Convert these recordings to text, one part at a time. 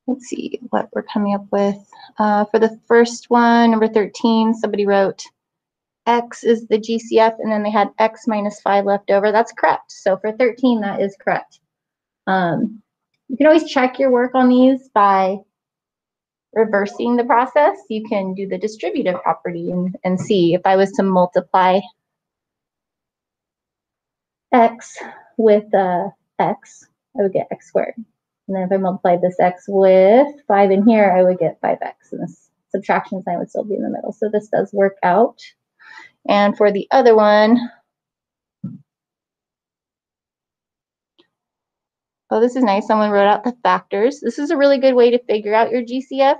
Let's see what we're coming up with. For the first one, number 13, somebody wrote X is the GCF, and then they had X minus 5 left over. That's correct. So for 13, that is correct. You can always check your work on these by reversing the process. You can do the distributive property and see if I was to multiply X with X, I would get X squared. And then if I multiplied this X with 5 in here, I would get 5X. And this subtraction sign would still be in the middle. So this does work out. And for the other one, oh, this is nice. Someone wrote out the factors. This is a really good way to figure out your GCF.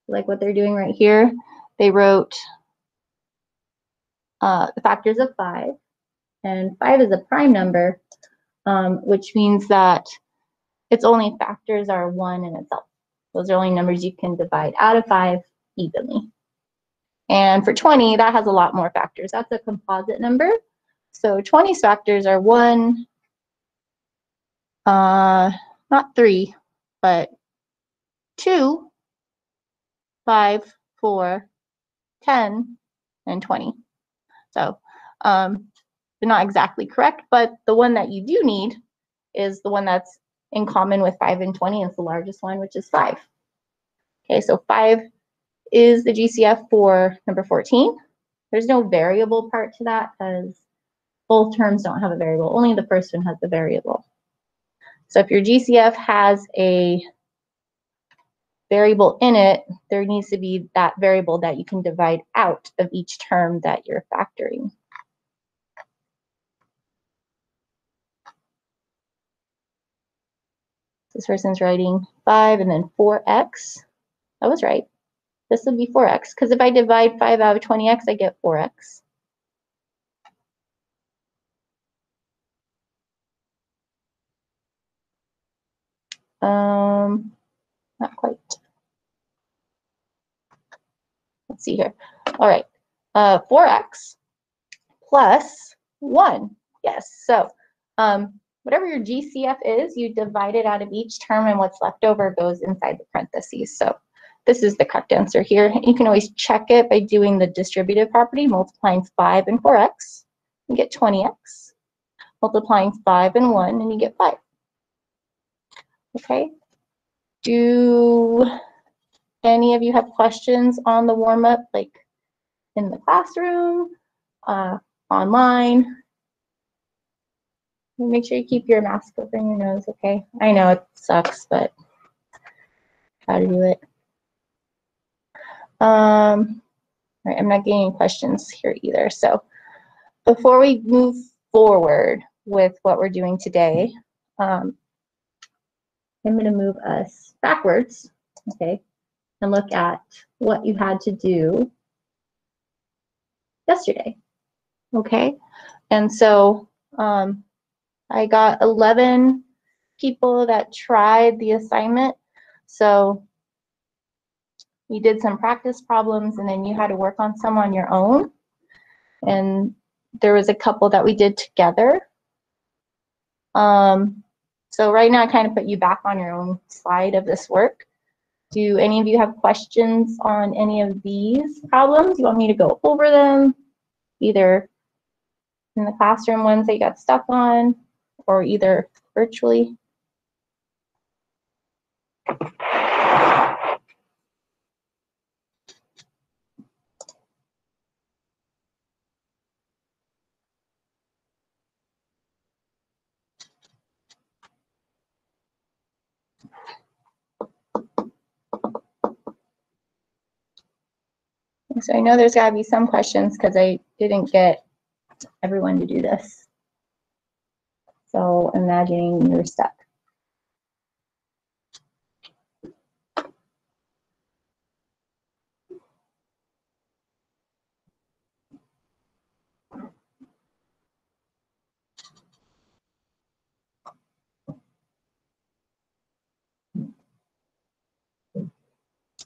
Like what they're doing right here. They wrote the factors of 5. And 5 is a prime number, which means that its only factors are 1 and itself. Those are only numbers you can divide out of 5 evenly. And for 20, that has a lot more factors. That's a composite number. So 20's factors are 1, not 3, but 2, 5, 4, 10, and 20. So they're not exactly correct, but the one that you do need is the one that's in common with 5 and 20. It's the largest one, which is 5. Okay, so 5 is the GCF for number 14. There's no variable part to that because both terms don't have a variable. Only the first one has the variable. So if your GCF has a variable in it, there needs to be that variable that you can divide out of each term that you're factoring. This person's writing 5 and then 4x. That was right. This would be 4x, because if I divide 5 out of 20x, I get 4x. Not quite. Let's see here. All right, 4x plus 1. Yes, so whatever your GCF is, you divide it out of each term, and what's left over goes inside the parentheses. So this is the correct answer here. You can always check it by doing the distributive property, multiplying 5 and 4x, you get 20x. Multiplying 5 and 1, and you get 5. Okay. Do any of you have questions on the warm-up, like in the classroom, online? Make sure you keep your mask over your nose, okay? I know it sucks, but how to do it. All right, I'm not getting any questions here either. So before we move forward with what we're doing today, I'm going to move us backwards, okay, and look at what you had to do yesterday, okay? And so I got 11 people that tried the assignment. So we did some practice problems, and then you had to work on some on your own. And there was a couple that we did together. So right now I kind of put you back on your own slide of this work. Do any of you have questions on any of these problems? You want me to go over them, either in the classroom ones that you got stuck on, or either virtually? So I know there's got to be some questions because I didn't get everyone to do this. So imagining you're stuck.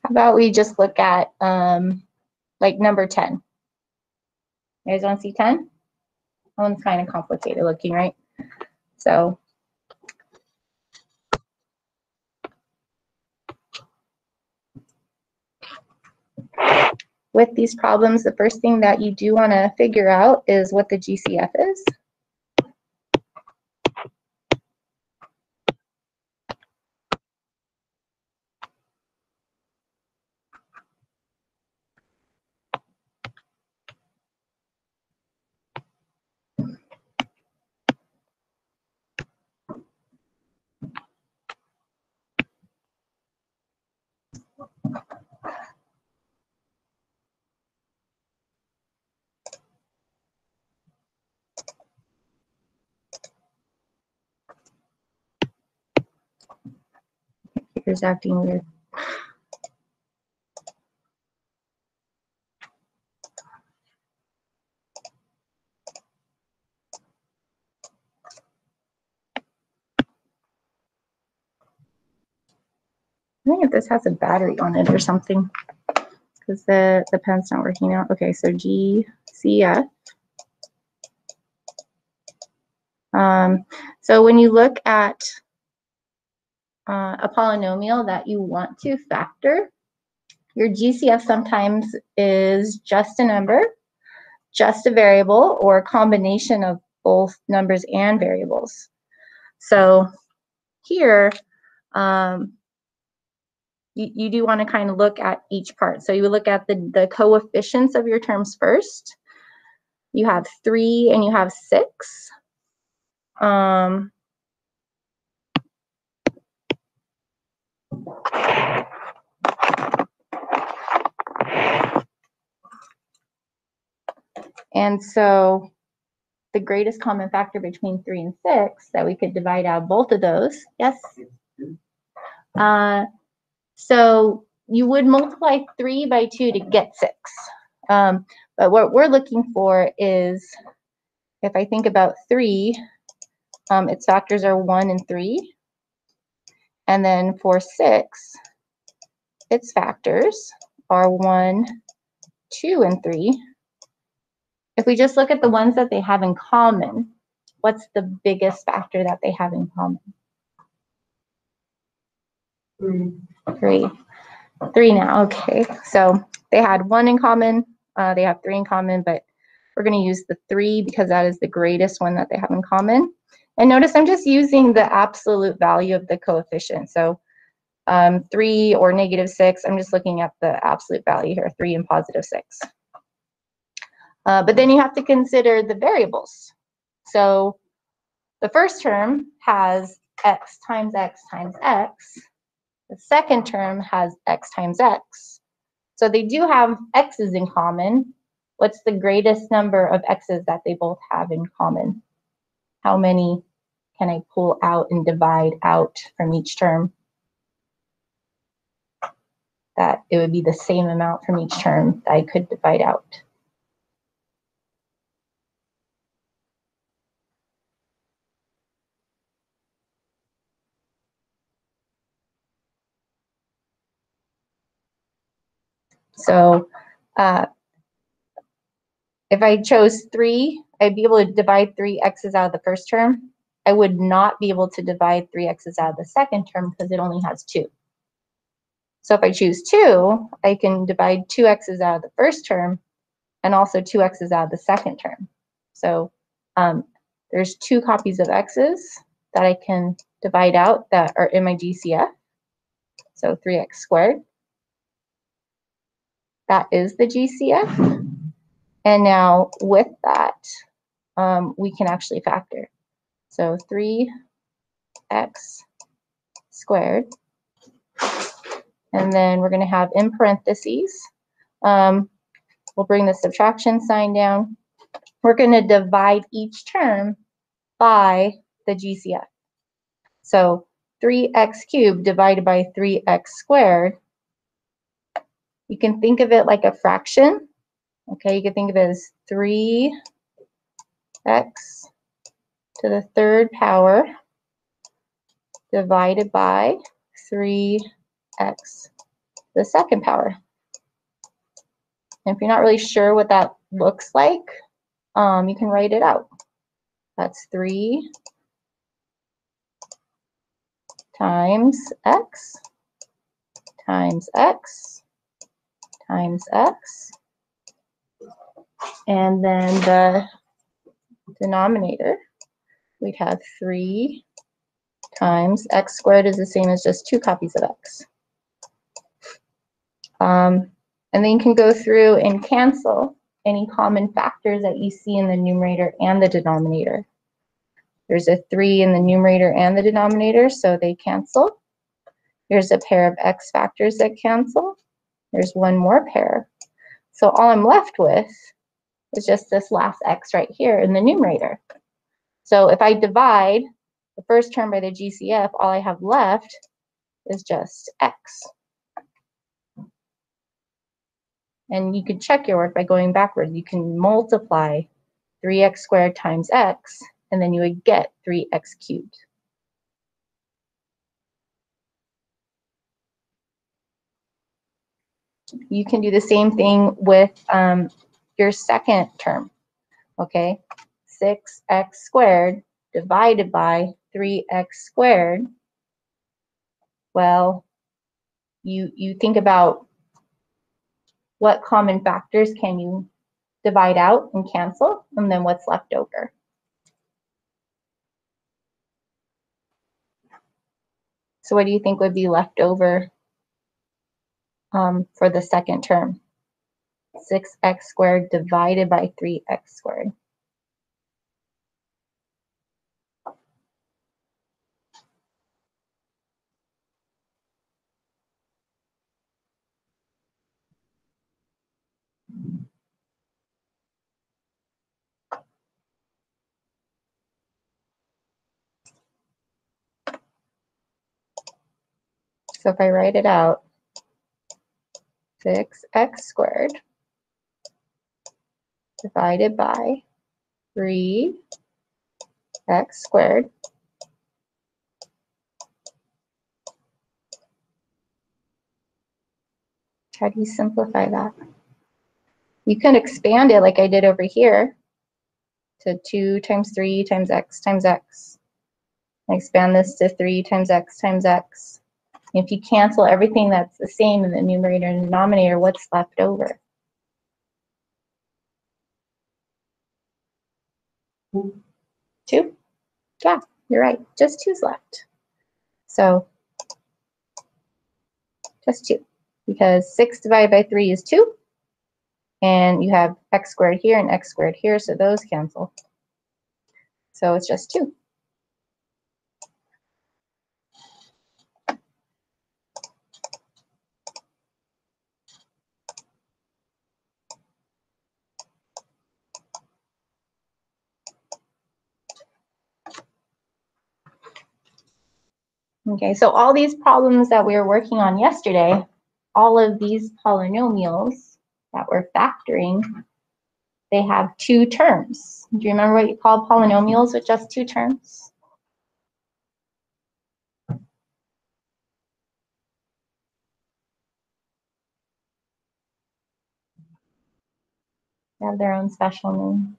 How about we just look at like number 10. You guys want to see 10? That one's kind of complicated looking, right? So with these problems, the first thing that you do want to figure out is what the GCF is. Computer's acting weird. I think if this has a battery on it or something, because the pen's not working out. Okay, so GCF. So when you look at a polynomial that you want to factor, your GCF sometimes is just a number, just a variable, or a combination of both numbers and variables. So here, you do want to kind of look at each part. So you would look at the coefficients of your terms first. You have 3 and you have 6. And so the greatest common factor between 3 and 6 that we could divide out both of those. Yes? So you would multiply 3 by 2 to get 6. But what we're looking for is, if I think about 3, its factors are 1 and 3. And then for 6, its factors are 1, 2, and 3. If we just look at the ones that they have in common, what's the biggest factor that they have in common? 3. 3 now, okay. So they had 1 in common, they have 3 in common, but we're going to use the 3 because that is the greatest one that they have in common. And notice I'm just using the absolute value of the coefficient. So 3 or -6, I'm just looking at the absolute value here, 3 and +6. But then you have to consider the variables. So the first term has x times x times x. The second term has x times x. So they do have x's in common. What's the greatest number of x's that they both have in common? How many can I pull out and divide out from each term? That it would be the same amount from each term that I could divide out. So if I chose 3, I'd be able to divide 3 x's out of the first term. I would not be able to divide 3 x's out of the second term because it only has 2. So if I choose 2, I can divide 2 x's out of the first term and also 2 x's out of the second term. So there's 2 copies of x's that I can divide out that are in my GCF. So 3x squared. That is the GCF. And now with that, we can actually factor. So 3x squared. And then we're going to have in parentheses, we'll bring the subtraction sign down. We're going to divide each term by the GCF. So 3x cubed divided by 3x squared. You can think of it like a fraction. Okay, you can think of it as 3x to the third power divided by 3x to the second power. And if you're not really sure what that looks like, you can write it out. That's 3 times x times x times x. And then the denominator, we'd have 3 times x squared is the same as just 2 copies of x. And then you can go through and cancel any common factors that you see in the numerator and the denominator. There's a 3 in the numerator and the denominator, so they cancel. There's a pair of x factors that cancel. There's one more pair. So all I'm left with is just this last x right here in the numerator. So if I divide the first term by the GCF, all I have left is just x. And you could check your work by going backwards. You can multiply 3x squared times x, and then you would get 3x cubed. You can do the same thing with your second term, okay? 6x squared divided by 3x squared. Well, you think about what common factors can you divide out and cancel, and then what's left over. So what do you think would be left over for the second term? 6x squared divided by 3x squared. So if I write it out, 6x squared divided by 3x squared how do you simplify that? You can expand it like I did over here to 2 times 3 times x times x. I expand this to 3 times x times x. If you cancel everything that's the same in the numerator and denominator, what's left over? 2? Yeah, you're right. Just 2's left. So just 2. Because 6 divided by 3 is 2. And you have x squared here and x squared here, so those cancel. So it's just 2. Okay, so all these problems that we were working on yesterday, all of these polynomials that we're factoring, they have 2 terms. Do you remember what you called polynomials with just 2 terms? They have their own special name.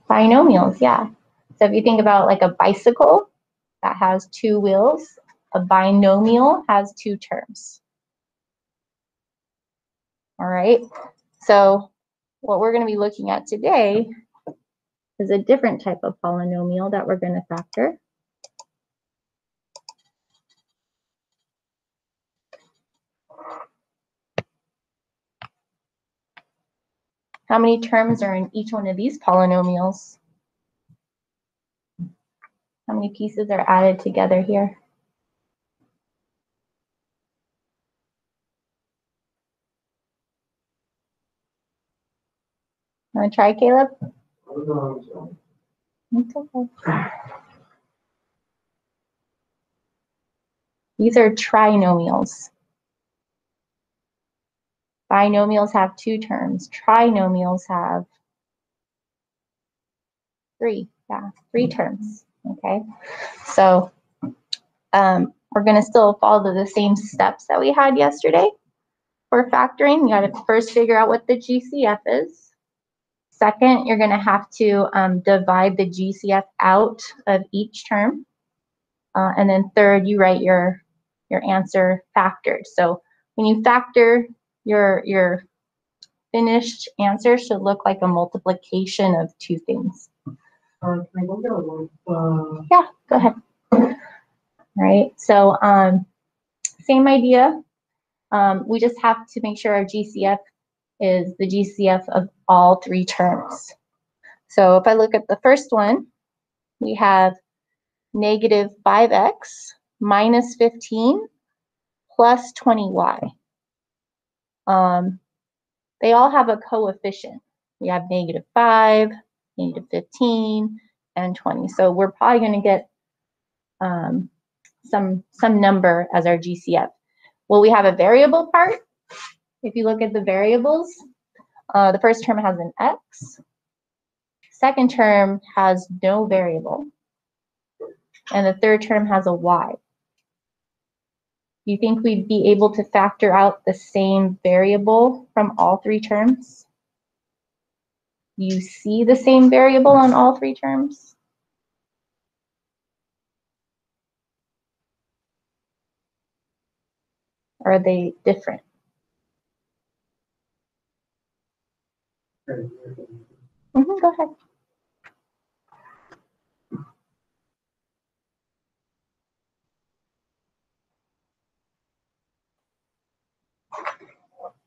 Binomials, yeah. So if you think about like a bicycle that has 2 wheels, a binomial has 2 terms. All right, so what we're going to be looking at today is a different type of polynomial that we're going to factor. How many terms are in each one of these polynomials? How many pieces are added together here? Want to try, Caleb? It's okay. These are trinomials. Binomials have 2 terms. Trinomials have 3. Yeah, 3 terms. Okay, so we're going to still follow the same steps that we had yesterday for factoring. You got to first figure out what the GCF is. second, you're going to have to divide the GCF out of each term. And then third, you write your answer factored. So when you factor, your finished answer should look like a multiplication of two things. Can I go get a loaf? Yeah, go ahead. All right, so same idea. We just have to make sure our GCF is the GCF of all three terms. So if I look at the first one, we have negative 5x minus 15 plus 20y. They all have a coefficient. We have negative 5, negative 15, and 20. So we're probably going to get some number as our GCF. Will we have a variable part? If you look at the variables, the first term has an x. Second term has no variable. And the third term has a y. Do you think we'd be able to factor out the same variable from all three terms? You see the same variable on all three terms? Or are they different? Go ahead.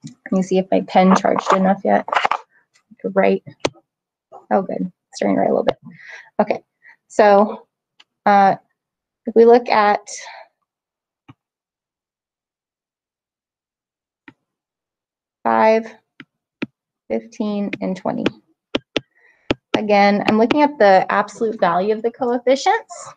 Let me see if my pen charged enough yet to write. Oh, good. It's starting to write a little bit. Okay. So if we look at five, 15, and 20. Again, I'm looking at the absolute value of the coefficients.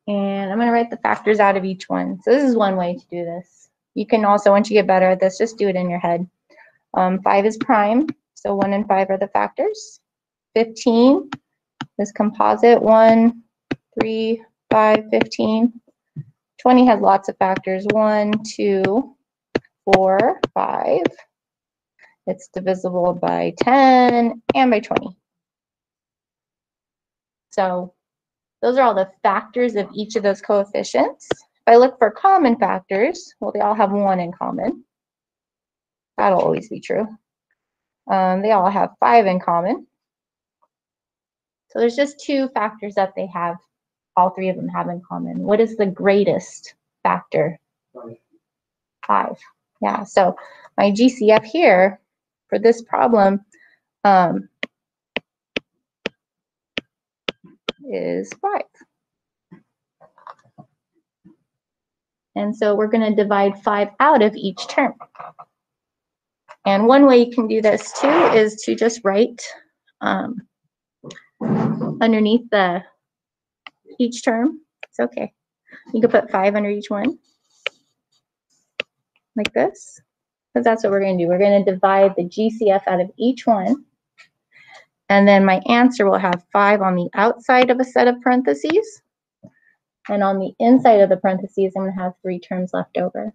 And I'm going to write the factors out of each one. So this is one way to do this. You can also, once you get better at this, just do it in your head. 5 is prime, so 1 and 5 are the factors. 15 is composite, 1, 3, 5, 15. 20 has lots of factors, 1, 2, 4, 5. It's divisible by 10 and by 20. So those are all the factors of each of those coefficients. If I look for common factors, well, they all have 1 in common. That'll always be true. They all have 5 in common. So there's just 2 factors that they have, all 3 of them have in common. What is the greatest factor? 5. Yeah, so my GCF here for this problem is 5. And so we're going to divide 5 out of each term. And one way you can do this too is to just write underneath each term. It's okay. You can put 5 under each one, like this, because that's what we're going to do. We're going to divide the GCF out of each one. And then my answer will have 5 on the outside of a set of parentheses. And on the inside of the parentheses, I'm going to have 3 terms left over.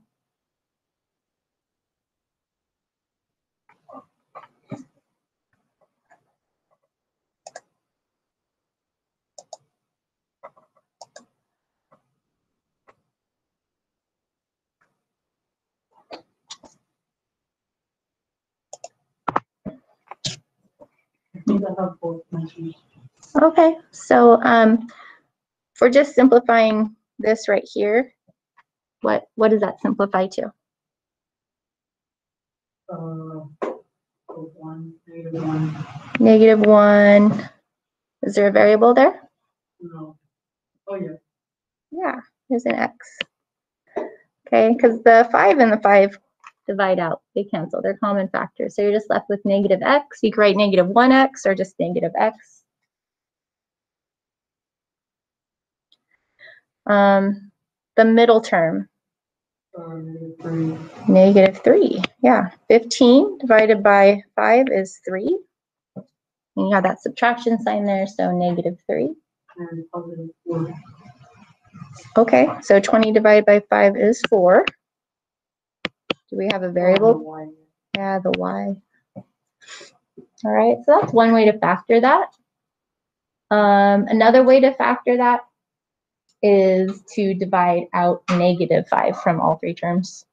Okay, so for just simplifying this right here, what does that simplify to? 1, -1. Negative 1. Is there a variable there? No. Oh, yeah. Yeah, there's an x. Okay, because the 5 and the 5 divide out. They cancel. They're common factors. So you're just left with negative x. You can write negative 1x or just negative x. The middle term. Negative 3. Yeah. 15 divided by 5 is 3. And you have that subtraction sign there, so negative 3. And positive 4. Okay, so 20 divided by 5 is 4. Do we have a variable? Yeah, the y. All right, so that's one way to factor that. Another way to factor that is to divide out -5 from all three terms.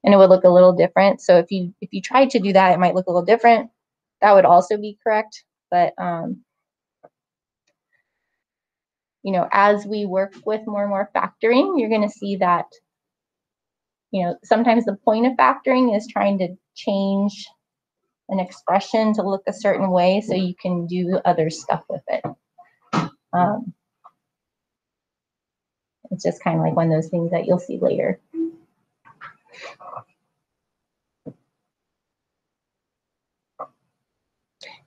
And it would look a little different. So if you tried to do that, it might look a little different. That would also be correct. But you know, as we work with more and more factoring, you're going to see that, you know, sometimes the point of factoring is trying to change an expression to look a certain way so you can do other stuff with it. It's just kind of like one of those things that you'll see later.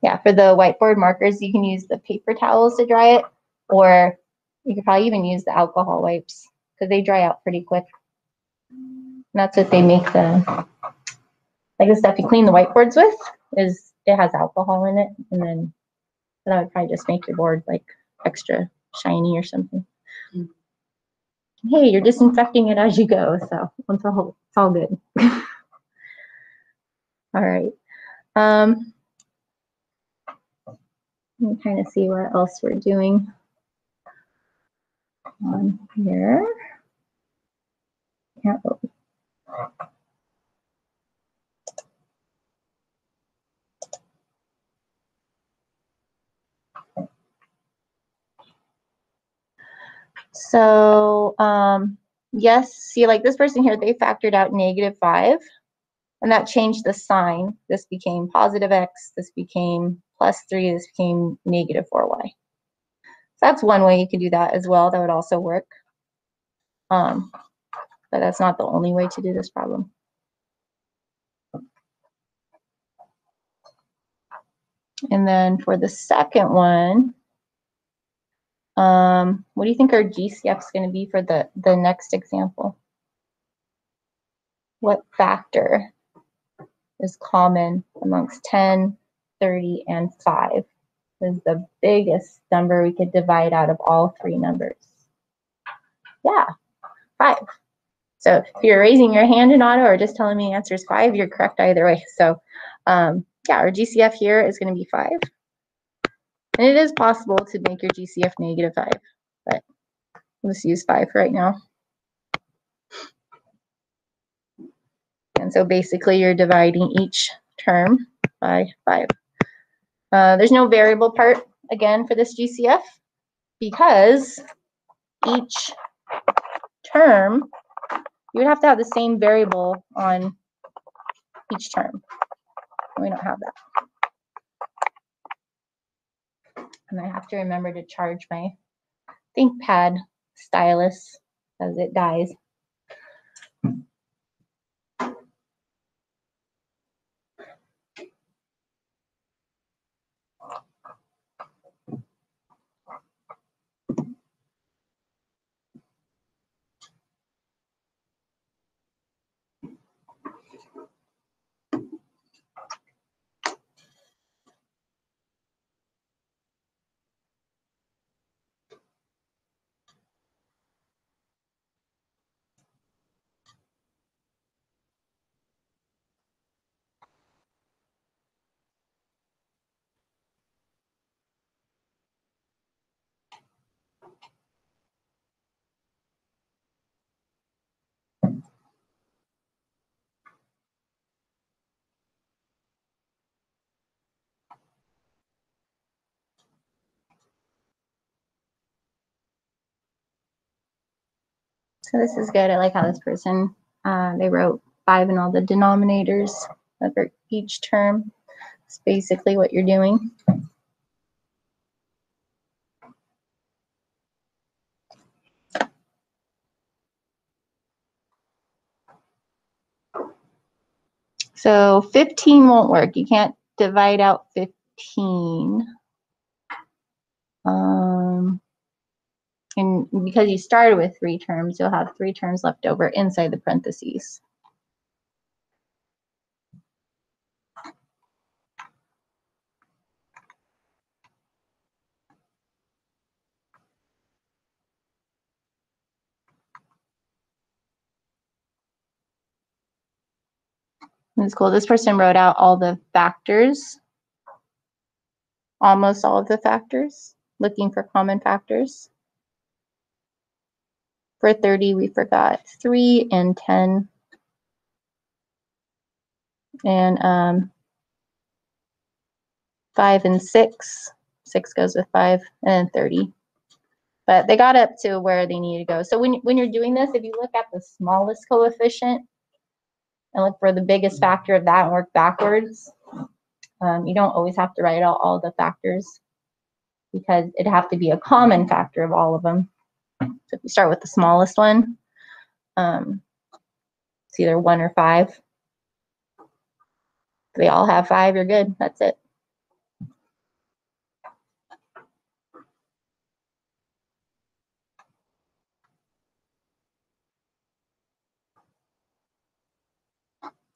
Yeah, for the whiteboard markers, you can use the paper towels to dry it, or you could probably even use the alcohol wipes because they dry out pretty quick. And that's what they make the stuff you clean the whiteboards with, is it has alcohol in it, and then that would probably just make your board like extra shiny or something. Hey, you're disinfecting it as you go, so it's all good. All right. Let me kind of see what else we're doing on here. Yeah. So yes, see, like this person here, they factored out -5, and that changed the sign. This became positive x, this became +3, this became -4y. So that's one way you could do that as well. That would also work. But that's not the only way to do this problem. And then for the second one, what do you think our GCF is going to be for the next example? What factor is common amongst 10, 30, and 5? Is the biggest number we could divide out of all three numbers? Yeah, 5. So if you're raising your hand in auto or just telling me the answer is 5, you're correct either way. So yeah, our GCF here is going to be 5. And it is possible to make your GCF -5, but let's use 5 right now. And so basically you're dividing each term by 5. There's no variable part, again, for this GCF because each term, you would have to have the same variable on each term. We don't have that. And I have to remember to charge my ThinkPad stylus as it dies. So this is good. I like how this person, they wrote 5 in all the denominators for each term. It's basically what you're doing. So 15 won't work. You can't divide out 15. And because you started with 3 terms, you'll have 3 terms left over inside the parentheses. It's cool. This person wrote out all the factors, almost all of the factors, looking for common factors. For 30, we forgot 3 and 10. And 5 and 6. 6 goes with 5, and then 30. But they got up to where they need to go. So when you're doing this, if you look at the smallest coefficient and look for the biggest factor of that and work backwards, you don't always have to write out all the factors because it'd have to be a common factor of all of them. So if you start with the smallest one, it's either 1 or 5. If they all have 5, you're good. That's it.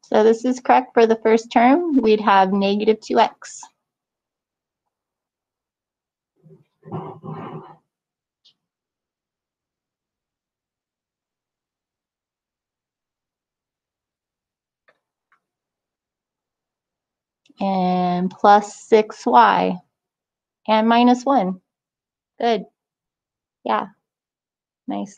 So this is correct for the first term. We'd have negative 2x. And plus 6y. And minus 1. Good. Yeah. Nice.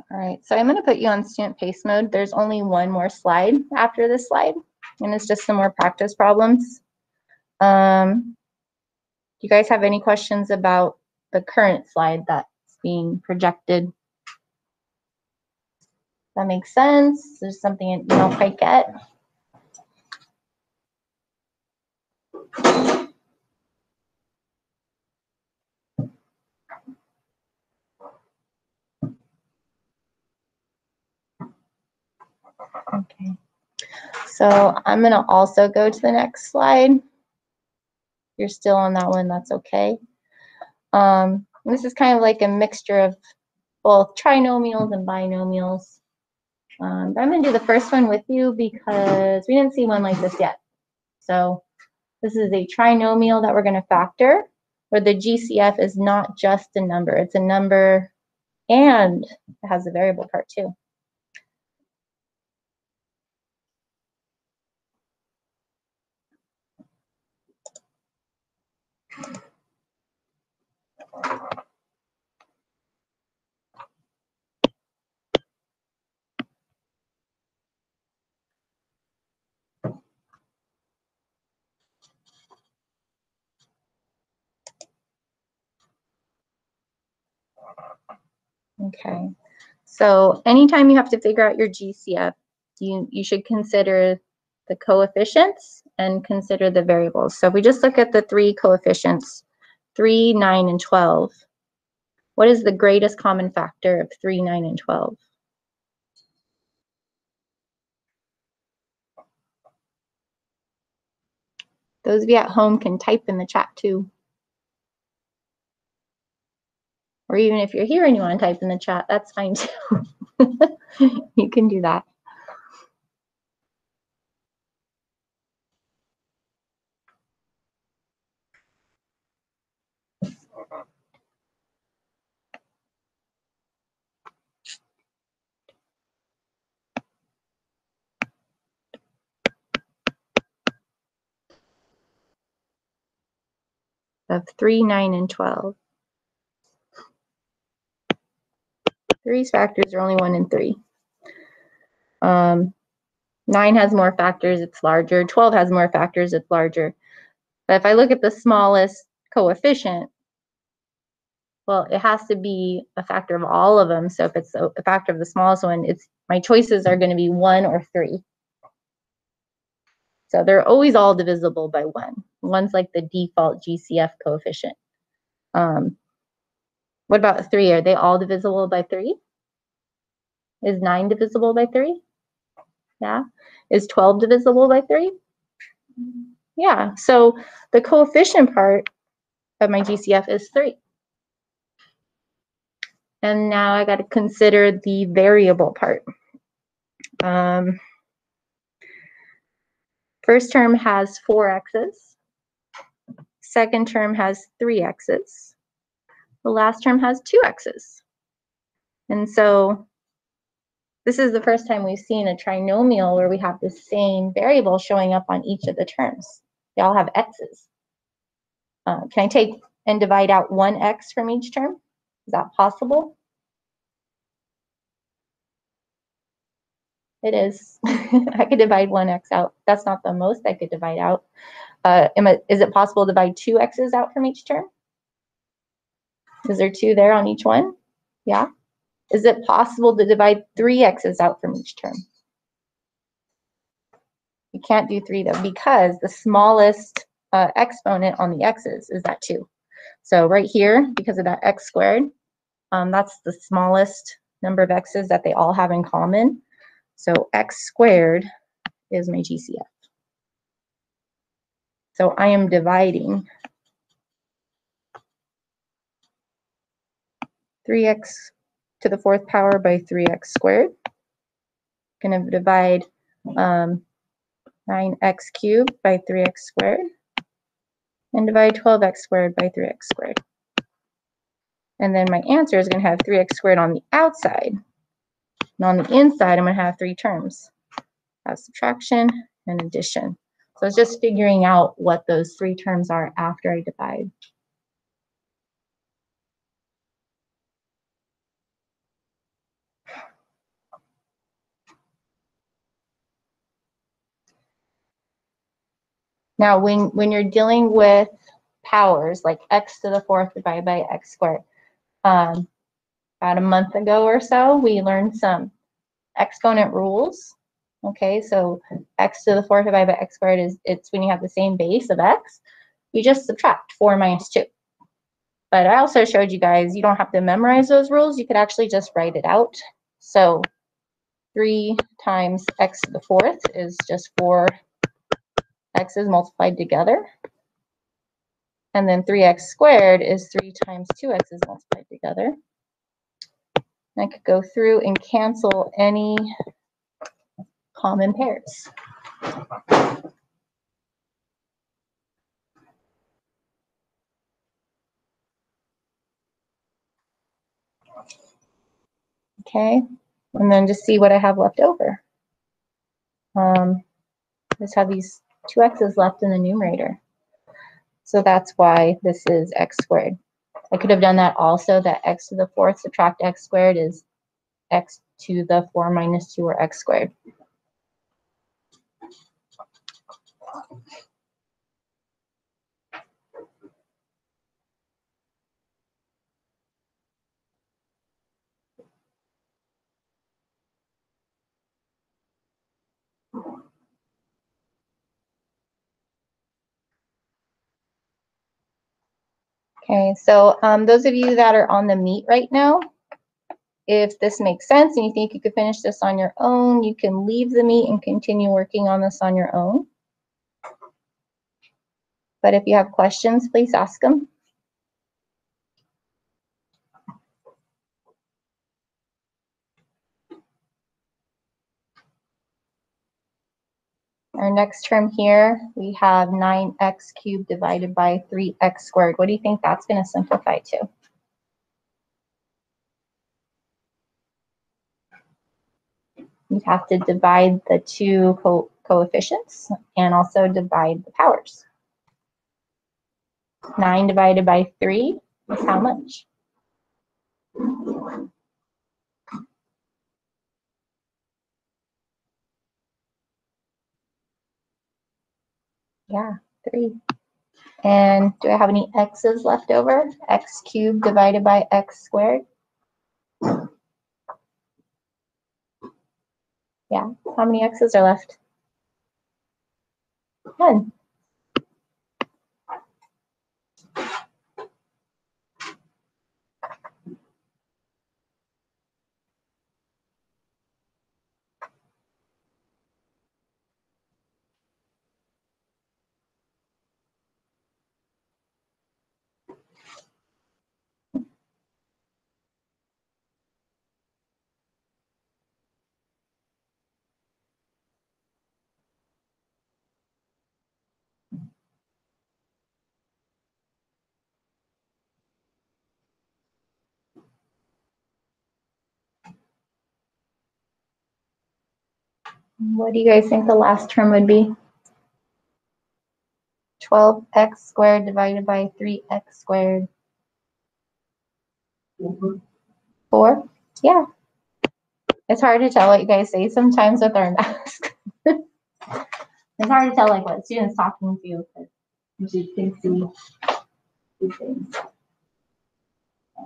All right, so I'm going to put you on student pace mode. There's only one more slide after this slide, and it's just some more practice problems. Do you guys have any questions about the current slide that's being projected? That makes sense? There's something you don't quite get? Okay. So I'm going to also go to the next slide. If you're still on that one, that's okay. This is kind of like a mixture of both trinomials and binomials. But I'm going to do the first one with you because we didn't see one like this yet. So this is a trinomial that we're going to factor, where the GCF is not just a number. It's a number and it has a variable part too. Okay, so anytime you have to figure out your GCF, you should consider the coefficients and consider the variables. So if we just look at the 3 coefficients, 3, 9, and 12, what is the greatest common factor of 3, 9, and 12? Those of you at home can type in the chat too. Or even if you're here and you want to type in the chat, that's fine too. You can do that. Of 3, 9, and 12. 3's factors are only 1 and 3. 9 has more factors, it's larger. 12 has more factors, it's larger. But if I look at the smallest coefficient, well, it has to be a factor of all of them. So if it's a factor of the smallest one, my choices are going to be 1 or 3. So they're always all divisible by 1. 1's like the default GCF coefficient. What about 3? Are they all divisible by 3? Is 9 divisible by 3? Yeah. Is 12 divisible by 3? Yeah. So the coefficient part of my GCF is 3. And now I got to consider the variable part. First term has 4 x's. Second term has 3 x's. The last term has 2 x's. And so this is the first time we've seen a trinomial where we have the same variable showing up on each of the terms. They all have x's. Can I take and divide out 1 x from each term? Is that possible? It is. I could divide 1 x out. That's not the most I could divide out. Is it possible to divide 2 x's out from each term? Is there 2 there on each one? Yeah. Is it possible to divide 3 x's out from each term? You can't do 3 though, because the smallest exponent on the x's is that 2. So right here, because of that x squared, that's the smallest number of x's that they all have in common. So x squared is my GCF. So I am dividing 3x to the 4th power by 3x squared. Going to divide 9x cubed by 3x squared. And divide 12x squared by 3x squared. And then my answer is going to have 3x squared on the outside. And on the inside, I'm going to have 3 terms. Have subtraction and addition. So it's just figuring out what those 3 terms are after I divide. Now, when you're dealing with powers, like x to the 4th divided by x squared, about a month ago or so, we learned some exponent rules. Okay, so x to the 4th divided by x squared it's when you have the same base of x, you just subtract 4 minus 2. But I also showed you guys you don't have to memorize those rules. You could actually just write it out. So 3 times x to the 4th is just 4 x's multiplied together. And then 3x squared is 3 times 2 x's multiplied together. And I could go through and cancel any common pairs. Okay, and then just see what I have left over. Just have these 2 x's left in the numerator. So that's why this is x squared. I could have done that also, that x to the 4th subtract x squared is x to the 4 minus 2, or x squared. Okay, so those of you that are on the meet right now, if this makes sense and you think you could finish this on your own, you can leave the meet and continue working on this on your own. But if you have questions, please ask them. Our next term here, we have 9x cubed divided by 3x squared. What do you think that's going to simplify to? You have to divide the 2 coefficients and also divide the powers. 9 divided by 3 is how much? Yeah, 3. And do I have any x's left over? X cubed divided by x squared. Yeah, how many x's are left? 1. What do you guys think the last term would be? 12x squared divided by 3x squared. 4? Yeah. It's hard to tell what you guys say sometimes with our math. It's hard to tell like what students talking to you because you can see these things.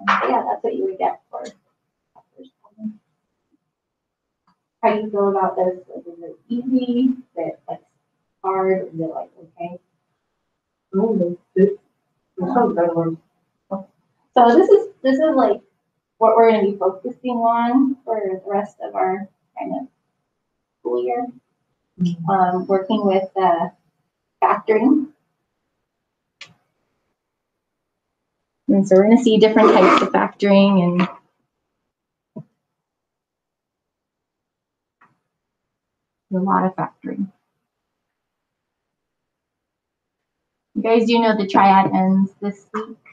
But yeah, that's what you would get for that first problem. How do you feel about this? Like, is it easy? Is it like hard? Is it like okay? Oh, it's some better ones. So this is like what we're going to be focusing on for the rest of our kind of school year. Working with factoring. And so we're going to see different types of factoring and a lot of factoring. You guys do know the triad ends this week.